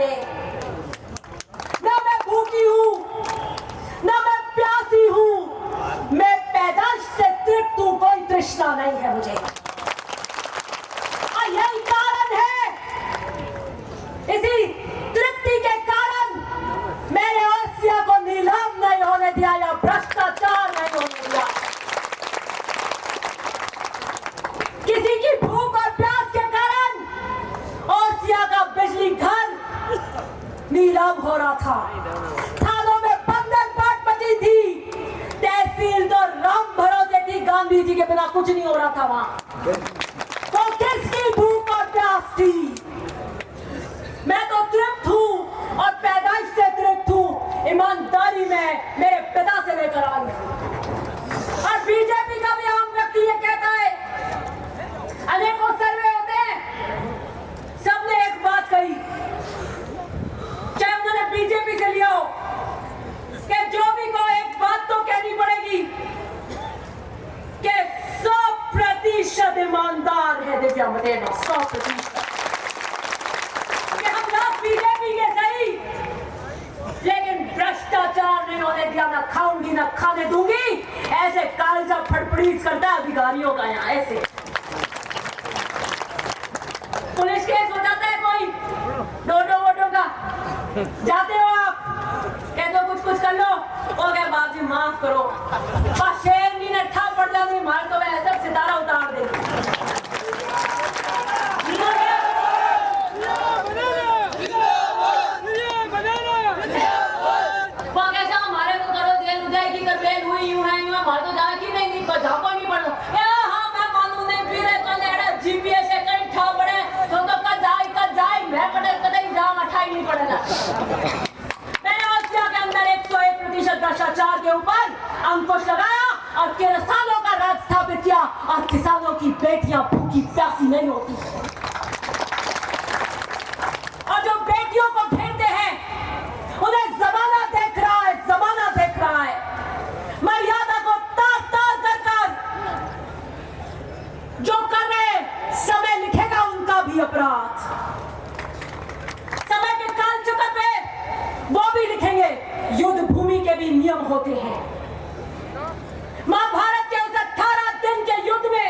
मेरे। ना मैं भूखी हूँ, ना मैं प्यासी हूँ, मैं पैदाइश से तृप्त हूँ, कोई तृष्णा नहीं है मुझे। और यही कारण है, इसी तृप्ति के कारण मैंने आसिया को नीलाम नहीं होने दिया या भ्रष्टाचार नहीं होने दिया। किसी की भूख और प्यास के कारण आसिया का बिजली घर नीलाम हो रहा था, थानों में बंधन बाट बची थी, तहसील तो राम भरोसे थी, गांधी जी के बिना कुछ नहीं हो रहा था वहां। तो किसकी भूख और प्यास थी? मैं तो तृप्त हूं और पैदाइश से तृप्त हूं, ईमानदारी में मेरे पिता से लेकर आई हूं। और बीजेपी का भी आम व्यक्ति ये कहता है, अनेकों सर्वे होते हैं, सबने एक बात कही, चाहे उन्होंने बीजेपी से लिया हो, कि जो भी को एक बात तो कहनी पड़ेगी कि 100% ईमानदार है दिव्या मदेना, 100%। कि हम लोग बीजेपी के सही, लेकिन भ्रष्टाचार नहीं होने दिया, ना खाऊंगी ना खाने दूंगी, ऐसे कालजा फड़फड़ीच करता है अधिकारियों का यहाँ ऐसे। पुलिस केस हो जाता है कोई नोटों वोटों का, जाते हो आप, कह दो कुछ कर लो, हो गया बाबू जी माफ करो, बस शेर नहीं नठा पड़ जाती मार तो ऐसा सितारा उतार दे। हमारे को करो जेल जाएगी, कर बेल हुई यूं है यूं, हमारे तो जाए कि नहीं झापा नहीं पड़ रहा। हाँ मैं मानू नहीं पी रहे तो लेड़ा जीपीएस से कहीं ठा पड़े तो कद जाए मैं कदे जाम अठाई नहीं पड़ेगा। मैंने आसिया के अंदर 101% भ्रष्टाचार के ऊपर अंकुश लगाया और किसानों का राज स्थापित किया, और किसानों की बेटियां भूखी प्यासी नहीं होती। और जो बेटियों को घेरते हैं उन्हें जमाना देख रहा है, जमाना देख रहा है। मर्यादा को तार तार कर जो कर रहे, समय लिखेगा उनका भी अपराध। समय के काल चक्र पे वो भी लिखेंगे, युद्ध भूमि के भी नियम होते हैं। महाभारत के उस 18 दिन के युद्ध में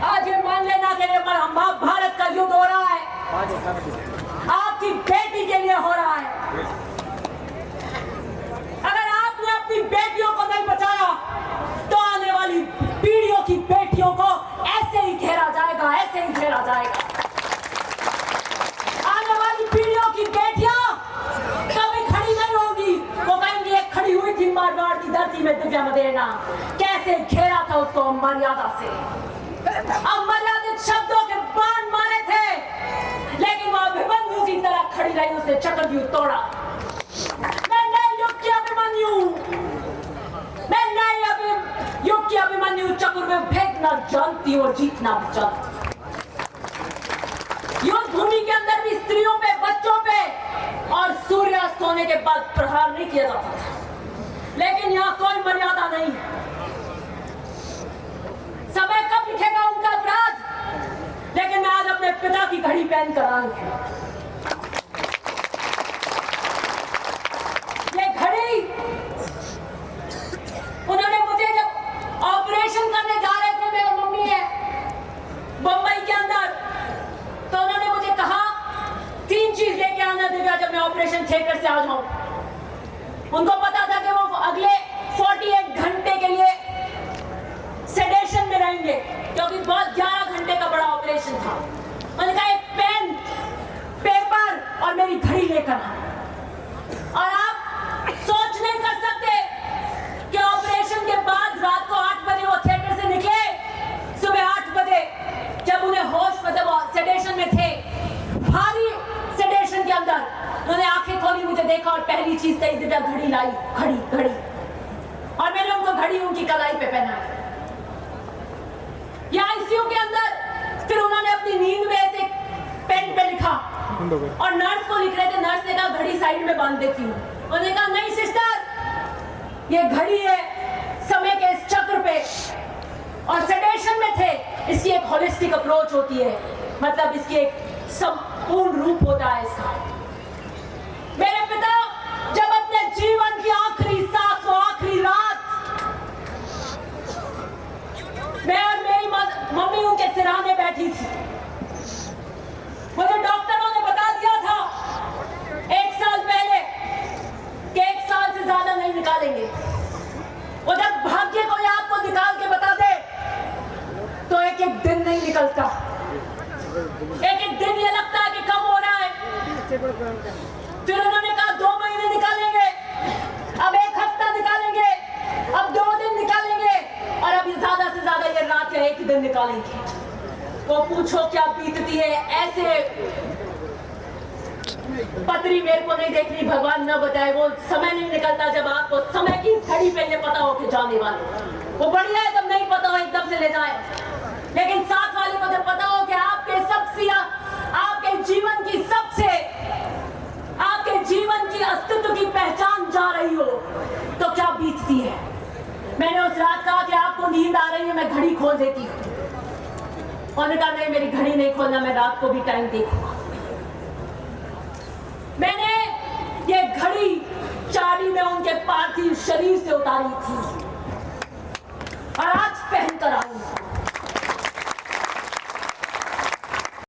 आज ये मान लेना के लिए महाभारत का युद्ध हो रहा है, आपकी बेटी के लिए हो रहा है। अगर आपने अपनी बेटियों को नहीं बचाया तो आने वाली पीढ़ियों की बेटियों को ऐसे ही घेरा जाएगा, ऐसे ही घेरा जाएगा। आने वाली पीढ़ियों की बेटियां कभी खड़ी नहीं होगी, वो कहेंगी एक खड़ी हुई थी मारवाड़ की धरती में दिव्या मदेना, कैसे घेरा था उसको मर्यादा से, अमर्यादित शब्दों के बाण मारे थे, लेकिन वो अभिमन्यु की तरह खड़ी रही, उसने चक्रव्यूह तोड़ा। मैं नए युग की अभिमन्यु, मैं नए युग की अभिमन्यु चक्रव्यूह फेंकना जानती हूँ और जीतना भी जानती हूँ। युद्ध भूमि के अंदर भी स्त्रियों पे, बच्चों पे और सूर्यास्त होने के बाद प्रहार नहीं किया जाता था, लेकिन यहाँ कोई मर्यादा नहीं है। समय कब लिखेगा उनका अपराध, लेकिन मैं आज अपने पिता की घड़ी पहन कर आई हूं। ये घड़ी उन्होंने मुझे जब ऑपरेशन करने जा रहे थे, मेरी मम्मी है बंबई के अंदर, तो उन्होंने मुझे कहा 3 चीज लेके आना दिव्या जब मैं ऑपरेशन थिएटर से आ जाऊं। उनको पता था कि वो अगले 48 घंटे के लिए सेडेशन में रहेंगे, क्योंकि बहुत 11 घंटे का बड़ा ऑपरेशन था। मैंने कहा एक पेन, पेपर और मेरी घड़ी लेकर आना। और आप सोच नहीं कर सकते कि ऑपरेशन के बाद रात को 8 बजे वो थिएटर से निकले, सुबह 8 बजे जब उन्हें होश, मतलब सेडेशन में थे, भारी सेडेशन के अंदर, उन्होंने आंखें खोली, मुझे देखा और पहली चीज कही दिव्या घड़ी लाई, घड़ी। और मैंने उनको घड़ी उनकी कलाई पे पहनाई। या आईसीयू के अंदर फिर उन्होंने अपनी नींद में ऐसे पेन पे लिखा और नर्स को लिख रहे थे, नर्स ने कहा घड़ी साइड में बांध देती हूँ। उन्होंने कहा नहीं सिस्टर, ये घड़ी है समय के इस चक्र पे, और सेडेशन में थे, इसकी एक होलिस्टिक अप्रोच होती है, मतलब इसकी एक संपूर्ण रूप होता है इसका। फिर उन्होंने कहा 2 महीने निकालेंगे, अब 1 हफ्ता निकालेंगे, अब 2 दिन निकालेंगे और अब ये ज्यादा से ज्यादा ये रात या 1 ही दिन निकालेंगे। तो पूछो क्या बीतती है। ऐसे पतरी मेरे को नहीं देखनी, भगवान न बताए। वो समय नहीं निकलता जब आपको समय की घड़ी पे ये पता हो कि जाने वाले। वो बढ़िया है जब नहीं पता हो एकदम से ले जाए, लेकिन साथ वाले को जब पता हो कि आपके जीवन की अस्तित्व की पहचान जा रही हो, तो क्या बीतती है। मैंने उस रात कहा कि आपको नींद आ रही है, मैं घड़ी खोल देती हूँ। उन्होंने कहा नहीं, मेरी घड़ी नहीं खोलना, मैं रात को भी टाइम देखूंगा। मैंने ये घड़ी चाबी में उनके पार्थिव शरीर से उतारी थी और आज